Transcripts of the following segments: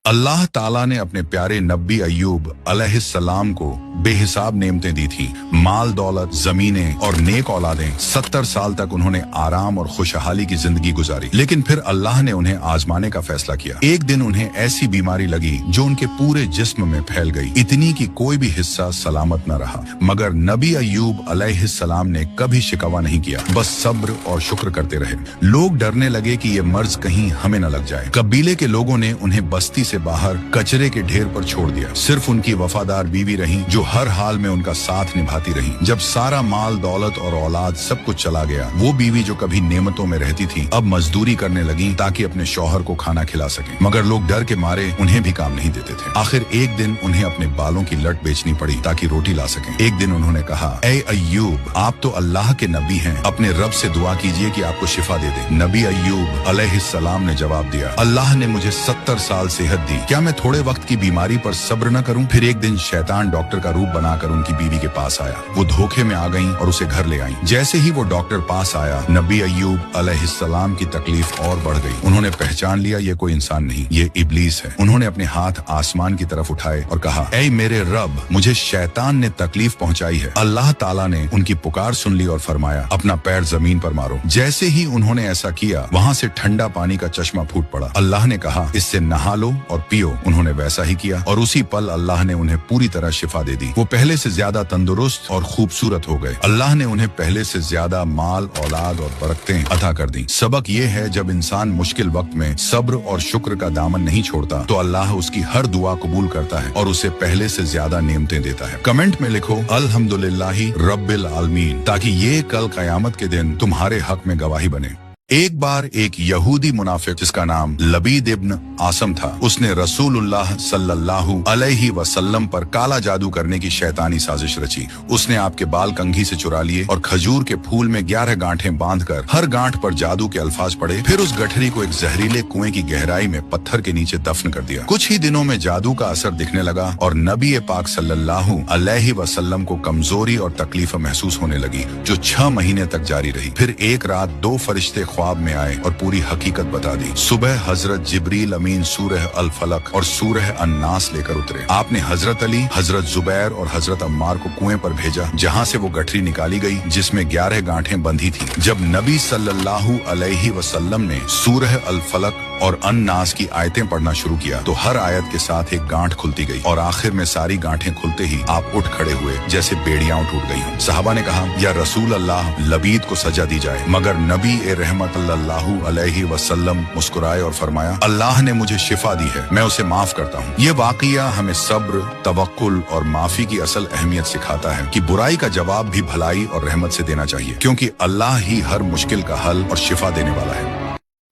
अल्लाह ताला ने अपने प्यारे नबी अय्यूब अलैहिस्सलाम को बेहिसाब नेमतें दी थी, माल दौलत, जमीनें और नेक औलादें। 70 साल तक उन्होंने आराम और खुशहाली की जिंदगी गुजारी, लेकिन फिर अल्लाह ने उन्हें आजमाने का फैसला किया। एक दिन उन्हें ऐसी बीमारी लगी जो उनके पूरे जिस्म में फैल गई, इतनी कि कोई भी हिस्सा सलामत न रहा। मगर नबी अय्यूब अलैहिस्सलाम ने कभी शिकवा नहीं किया, बस सब्र और शुक्र करते रहे। लोग डरने लगे कि ये मर्ज कहीं हमें न लग जाए। कबीले के लोगों ने उन्हें बस्ती से बाहर कचरे के ढेर पर छोड़ दिया। सिर्फ उनकी वफादार बीवी रही जो हर हाल में उनका साथ निभाती रही। जब सारा माल दौलत और औलाद सब कुछ चला गया, वो बीवी जो कभी नेमतों में रहती थी अब मजदूरी करने लगी ताकि अपने शौहर को खाना खिला सके। मगर लोग डर के मारे उन्हें भी काम नहीं देते थे। आखिर एक दिन उन्हें अपने बालों की लट बेचनी पड़ी ताकि रोटी ला सकें। एक दिन उन्होंने कहा, ए अय्यूब, आप तो अल्लाह के नबी हैं, अपने रब से दुआ कीजिए कि आपको शिफा दे दे। नबी अय्यूब अलैहिस्सलाम ने जवाब दिया, अल्लाह ने मुझे 70 साल सेहत दी, क्या मैं थोड़े वक्त की बीमारी पर सब्र न करूं? फिर एक दिन शैतान डॉक्टर का रूप बनाकर उनकी बीवी के पास आया। वो धोखे में आ गईं और उसे घर ले आईं। जैसे ही वो डॉक्टर पास आया, नबी अय्यूब अलैहिस्सलाम की तकलीफ और बढ़ गई। उन्होंने पहचान लिया ये कोई इंसान नहीं, ये इब्लीस है। उन्होंने अपने हाथ आसमान की तरफ उठाए और कहा, ऐ मेरे रब, मुझे शैतान ने तकलीफ पहुंचाई है। अल्लाह ताला ने उनकी पुकार सुन ली और फरमाया, अपना पैर जमीन पर मारो। जैसे ही उन्होंने ऐसा किया, वहां से ठंडा पानी का चश्मा फूट पड़ा। अल्लाह ने कहा, इससे नहा लो और पियो। उन्होंने वैसा ही किया और उसी पल अल्लाह ने उन्हें पूरी तरह शिफा दे दी। वो पहले से ज्यादा तंदुरुस्त और खूबसूरत हो गए। अल्लाह ने उन्हें पहले से ज्यादा माल, औलाद और बरकतें अता कर दी। सबक ये है, जब इंसान मुश्किल वक्त में सब्र और शुक्र का दामन नहीं छोड़ता तो अल्लाह उसकी हर दुआ कबूल करता है और उसे पहले से ज्यादा नेमतें देता है। कमेंट में लिखो अल्हम्दुलिल्लाहि रब्बिल आलमीन, ताकि ये कल कयामत के दिन तुम्हारे हक में गवाही बने। एक बार एक यहूदी मुनाफिक जिसका नाम लबीद इब्न आसम था, उसने रसूलुल्लाह सल्लल्लाहु अलैहि वसल्लम पर काला जादू करने की शैतानी साजिश रची। उसने आपके बाल कंघी से चुरा लिए और खजूर के फूल में 11 गांठें बांधकर हर गांठ पर जादू के अल्फाज पढ़े। फिर उस गठरी को एक जहरीले कुएं की गहराई में पत्थर के नीचे दफन कर दिया। कुछ ही दिनों में जादू का असर दिखने लगा और नबी पाक सल्लल्लाहु अलैहि वसल्लम को कमजोरी और तकलीफ महसूस होने लगी, जो 6 महीने तक जारी रही। फिर एक रात 2 फरिश्ते ख्वाब में आए और पूरी हकीकत बता दी। सुबह हजरत जिब्रील अमीन सूरह अल फलक और सूरह अन्नास लेकर उतरे। आपने हजरत अली, हजरत जुबैर और हजरत अम्मार को कुएं पर भेजा, जहां से वो गठरी निकाली गई जिसमें 11 गांठें बंधी थी। जब नबी सल्लल्लाहु अलैहि वसल्लम ने सूरह अल फलक और अन्नास की आयतें पढ़ना शुरू किया तो हर आयत के साथ एक गांठ खुलती गई और आखिर में सारी गांठें खुलते ही आप उठ खड़े हुए जैसे बेड़ियां टूट गई हों। सहाबा ने कहा, या रसूल अल्लाह, लबीद को सजा दी जाए। मगर नबी ए रहमत सल्लल्लाहु अलैहि वसल्लम मुस्कुराए और फरमाया, अल्लाह ने मुझे शिफा दी है, मैं उसे माफ करता हूँ। ये वाकया हमें सब्र, तवक्कुल और माफी की असल अहमियत सिखाता है कि बुराई का जवाब भी भलाई और रहमत से देना चाहिए, क्योंकि अल्लाह ही हर मुश्किल का हल और शिफा देने वाला है।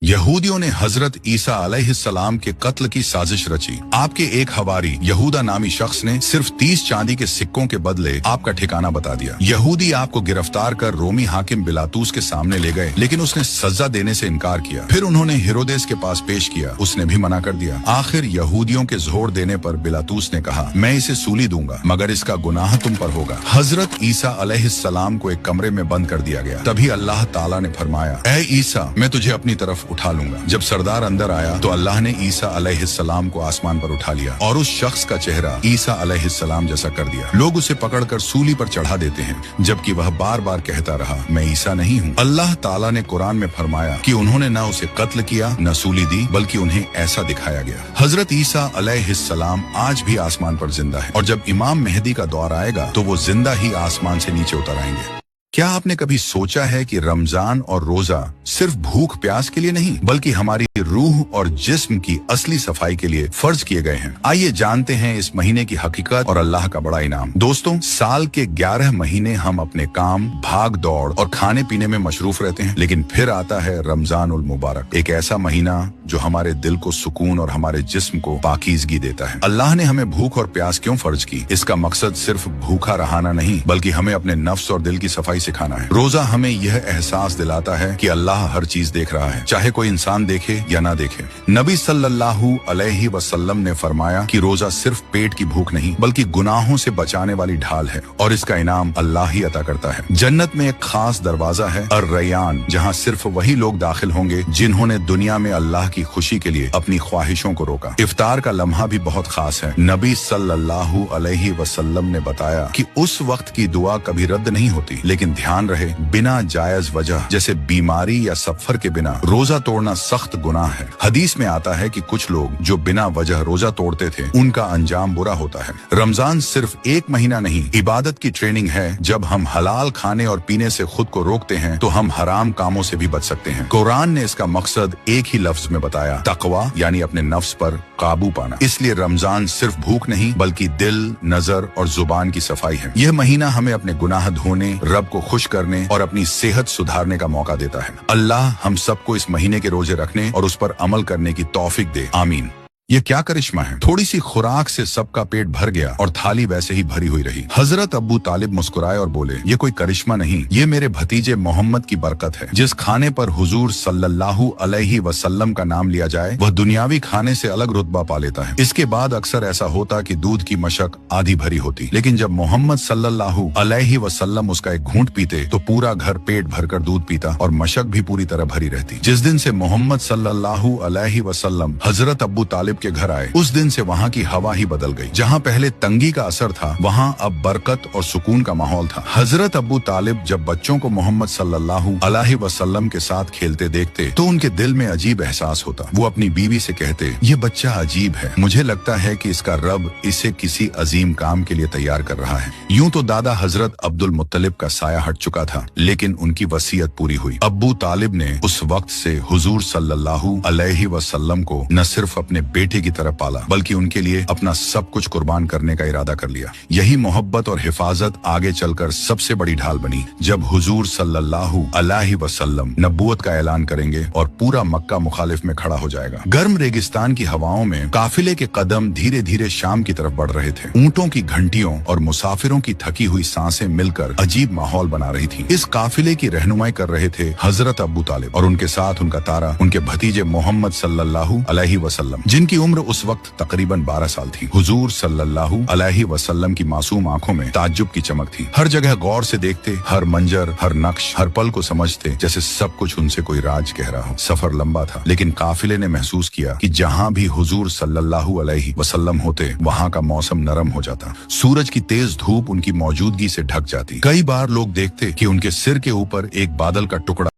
यहूदियों ने हजरत ईसा अलैहिस्सलाम के कत्ल की साजिश रची। आपके एक हवारी यहूदा नामी शख्स ने सिर्फ 30 चांदी के सिक्कों के बदले आपका ठिकाना बता दिया। यहूदी आपको गिरफ्तार कर रोमी हाकिम बिलातूस के सामने ले गए, लेकिन उसने सजा देने से इनकार किया। फिर उन्होंने हेरोदेस के पास पेश किया, उसने भी मना कर दिया। आखिर यहूदियों के जोर देने पर बिलातूस ने कहा, मैं इसे सूली दूंगा, मगर इसका गुनाह तुम पर होगा। हजरत ईसा अलैहिस्सलाम को एक कमरे में बंद कर दिया गया। तभी अल्लाह ताला ने फरमाया, ऐ ईसा, मैं तुझे अपनी तरफ उठा लूंगा। जब सरदार अंदर आया तो अल्लाह ने ईसा अलैहिस्सलाम को आसमान पर उठा लिया और उस शख्स का चेहरा ईसा अलैहिस्सलाम जैसा कर दिया। लोग उसे पकड़कर सूली पर चढ़ा देते हैं, जबकि वह बार बार कहता रहा, मैं ईसा नहीं हूँ। अल्लाह ताला ने कुरान में फरमाया कि उन्होंने न उसे कत्ल किया, न सूली दी, बल्कि उन्हें ऐसा दिखाया गया। हजरत ईसा अलैहिस्सलाम आज भी आसमान पर जिंदा है और जब इमाम मेहदी का दौर आएगा तो वो जिंदा ही आसमान से नीचे उतर आएंगे। क्या आपने कभी सोचा है कि रमजान और रोजा सिर्फ भूख प्यास के लिए नहीं, बल्कि हमारी रूह और जिस्म की असली सफाई के लिए फर्ज किए गए हैं? आइए जानते हैं इस महीने की हकीकत और अल्लाह का बड़ा इनाम। दोस्तों, साल के 11 महीने हम अपने काम, भाग दौड़ और खाने पीने में मशरूफ रहते हैं, लेकिन फिर आता है रमजान उल मुबारक, एक ऐसा महीना जो हमारे दिल को सुकून और हमारे जिस्म को पाकीज़गी देता है। अल्लाह ने हमें भूख और प्यास क्यों फर्ज की? इसका मकसद सिर्फ भूखा रहाना नहीं, बल्कि हमें अपने नफ्स और दिल की सफाई सिखाना है। रोजा हमें यह एहसास दिलाता है कि अल्लाह हर चीज देख रहा है, चाहे कोई इंसान देखे या ना देखे। नबी सल्लल्लाहु अलैहि वसल्लम ने फरमाया कि रोजा सिर्फ पेट की भूख नहीं, बल्कि गुनाहों से बचाने वाली ढाल है और इसका इनाम अल्लाह ही अता करता है। जन्नत में एक खास दरवाजा है, अर रैयान, जहाँ सिर्फ वही लोग दाखिल होंगे जिन्होंने दुनिया में अल्लाह की खुशी के लिए अपनी ख्वाहिशों को रोका। इफ्तार का लम्हा भी बहुत खास है। नबी सल्लल्लाहु अलैहि वसल्लम ने बताया कि उस वक्त की दुआ कभी रद्द नहीं होती, लेकिन ध्यान रहे बिना जायज वजह जैसे बीमारी या सफर के बिना रोजा तोड़ना सख्त गुनाह है। हदीस में आता है कि कुछ लोग जो बिना वजह रोजा तोड़ते थे उनका अंजाम बुरा होता है। रमजान सिर्फ एक महीना नहीं, इबादत की ट्रेनिंग है। जब हम हलाल खाने और पीने से खुद को रोकते हैं तो हम हराम कामों से भी बच सकते हैं। कुरान ने इसका मकसद एक ही लफ्ज में बताया, तकवा, यानी अपने नफ्स पर काबू पाना। इसलिए रमजान सिर्फ भूख नहीं बल्कि दिल, नजर और जुबान की सफाई है। यह महीना हमें अपने गुनाह धोने, रब को खुश करने और अपनी सेहत सुधारने का मौका देता है। अल्लाह हम सबको इस महीने के रोजे रखने और उस पर अमल करने की तौफीक दे, आमीन। ये क्या करिश्मा है। थोड़ी सी खुराक से सबका पेट भर गया और थाली वैसे ही भरी हुई रही। हजरत अब्बू तालिब मुस्कुराए और बोले, ये कोई करिश्मा नहीं, ये मेरे भतीजे मोहम्मद की बरकत है। जिस खाने पर हुजूर सल्लल्लाहु अलैहि वसल्लम का नाम लिया जाए वह दुनियावी खाने से अलग रुतबा पा लेता है। इसके बाद अक्सर ऐसा होता कि दूध की मशक आधी भरी होती, लेकिन जब मोहम्मद सल्लल्लाहु अलैहि वसल्लम उसका एक घूंट पीते तो पूरा घर पेट भरकर दूध पीता और मशक भी पूरी तरह भरी रहती। जिस दिन से मोहम्मद सल्लल्लाहु अलैहि वसल्लम हजरत अब्बू तालिब के घर आए, उस दिन से वहाँ की हवा ही बदल गई। जहाँ पहले तंगी का असर था वहाँ अब बरकत और सुकून का माहौल था। हजरत अब्बू तालिब जब बच्चों को मोहम्मद सल्लल्लाहु अलैहि वसल्लम के साथ खेलते देखते तो उनके दिल में अजीब एहसास होता। वो अपनी बीवी से कहते, ये बच्चा अजीब है, मुझे लगता है कि इसका रब इसे किसी अजीम काम के लिए तैयार कर रहा है। यूं तो दादा हजरत अब्दुल मुत्तलिब का साया हट चुका था, लेकिन उनकी वसीयत पूरी हुई। अब्बू तालिब ने उस वक्त से हुजूर सल्लल्लाहु अलैहि वसल्लम को न सिर्फ अपने बेटे की तरह पाला बल्कि उनके लिए अपना सब कुछ कुर्बान करने का इरादा कर लिया। यही मोहब्बत और हिफाजत आगे चलकर सबसे बड़ी ढाल बनी जब हुजूर सल्लल्लाहु अलैहि वसल्लम नबूवत का ऐलान करेंगे और पूरा मक्का मुखालिफ में खड़ा हो जाएगा। गर्म रेगिस्तान की हवाओं में काफिले के कदम धीरे धीरे शाम की तरफ बढ़ रहे थे। ऊंटों की घंटियों और मुसाफिरों की थकी हुई सांसें मिलकर अजीब माहौल बना रही थी। इस काफिले की रहनुमाई कर रहे थे हजरत अब्बू तालिब और उनके साथ उनका तारा उनके भतीजे मोहम्मद सल्लल्लाहु अलैहि वसल्लम, जिनकी उम्र उस वक्त तकरीबन 12 साल थी। हुजूर सल्लल्लाहु अलैहि वसल्लम की मासूम आंखों में ताज्जुब की चमक थी। हर जगह गौर से देखते, हर मंजर, हर नक्श, हर पल को समझते जैसे सब कुछ उनसे कोई राज कह रहा हो। सफर लंबा था, लेकिन काफिले ने महसूस किया कि जहां भी हुजूर सल्लल्लाहु अलैहि वसल्लम होते वहां का मौसम नरम हो जाता। सूरज की तेज धूप उनकी मौजूदगी से ढक जाती। कई बार लोग देखते कि उनके सिर के ऊपर एक बादल का टुकड़ा